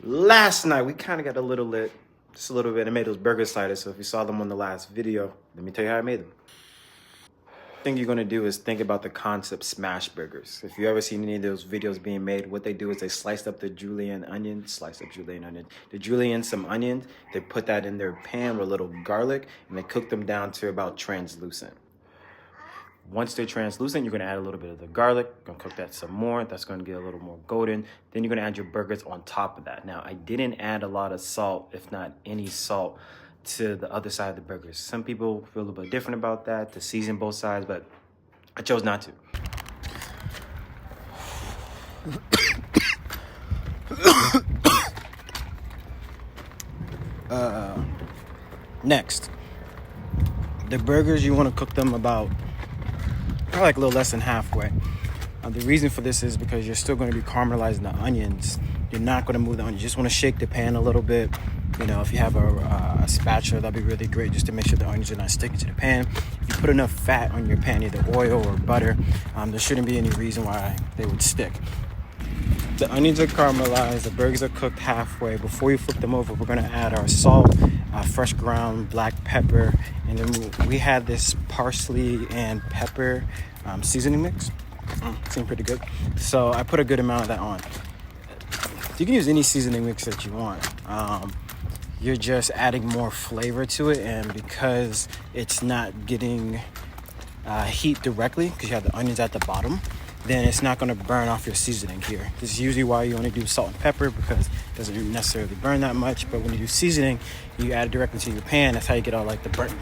Last night, we kind of got a little lit. Just a little bit. I made those burger sliders. So if you saw them on the last video, let me tell you how I made them. Thing you're going to do is think about the concept smash burgers. If you ever seen any of those videos being made, what they do is they slice up the julienne onion, the julienne, some onions, they put that in their pan with a little garlic, and they cook them down to about translucent. Once they're translucent, you're going to add a little bit of the garlic. Going to cook that some more. That's going to get a little more golden. Then you're going to add your burgers on top of that. Now, I didn't add a lot of salt, if not any salt, to the other side of the burgers. Some people feel a little bit different about that, to season both sides, but I chose not to. Next, the burgers, you want to cook them about probably like a little less than halfway. The reason for this is because you're still going to be caramelizing the onions. You're not going to move the onions. You just want to shake the pan a little bit. You know, if you have a spatula, that'd be really great just to make sure the onions are not sticking to the pan. If you put enough fat on your pan, either oil or butter, there shouldn't be any reason why they would stick. The onions are caramelized, the burgers are cooked halfway. Before you flip them over, we're going to add our salt, fresh ground black pepper, and then we had this parsley and pepper seasoning mix. Seemed pretty good. So I put a good amount of that on. You can use any seasoning mix that you want. You're just adding more flavor to it, and because it's not getting heat directly, because you have the onions at the bottom, then it's not going to burn off your seasoning here. This is usually why you only do salt and pepper, because it doesn't necessarily burn that much. But when you do seasoning, you add it directly to your pan. That's how you get all like the burnt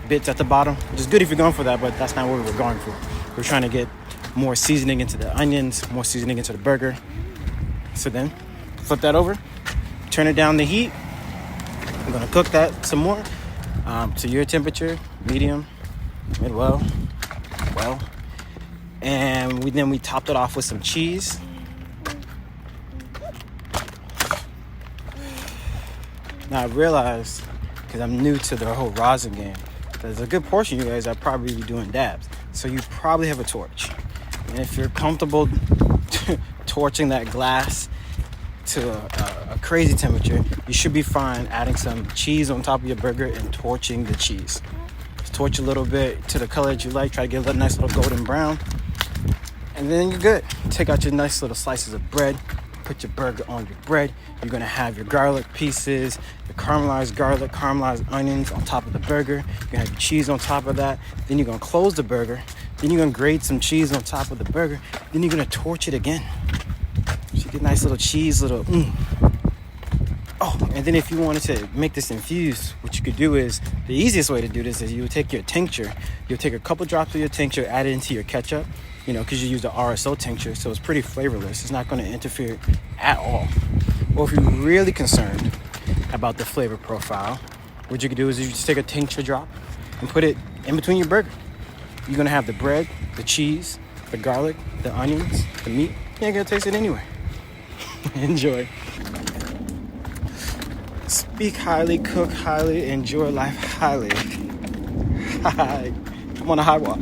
bits at the bottom, which is good if you're going for that, but that's not what we're going for. We're trying to get more seasoning into the onions, more seasoning into the burger. So then flip that over, turn it down the heat. I'm going to cook that some more to your temperature, medium, mid-well, well. And then we topped it off with some cheese. Now I realized, because I'm new to the whole rosin game, there's a good portion of you guys that probably be doing dabs. So you probably have a torch. And if you're comfortable torching that glass to a crazy temperature, you should be fine adding some cheese on top of your burger and torching the cheese. Just torch a little bit to the color that you like. Try to get a nice little golden brown. And then you're good. Take out your nice little slices of bread. Put your burger on your bread. You're going to have your garlic pieces, the caramelized garlic, caramelized onions on top of the burger. You're going to have your cheese on top of that. Then you're going to close the burger. Then you're going to grate some cheese on top of the burger. Then you're going to torch it again. So you get a nice little cheese, Oh, and then if you wanted to make this infused, what you could do is, the easiest way to do this is you would take your tincture. You'll take a couple drops of your tincture, add it into your ketchup, because you use the RSO tincture, so it's pretty flavorless. It's not going to interfere at all. Or if you're really concerned about the flavor profile, what you could do is you just take a tincture drop and put it in between your burger. You're going to have the bread, the cheese, the garlic, the onions, the meat. You ain't going to taste it anyway. Enjoy. Speak highly, cook highly, enjoy life highly. Hi. I'm on a high walk.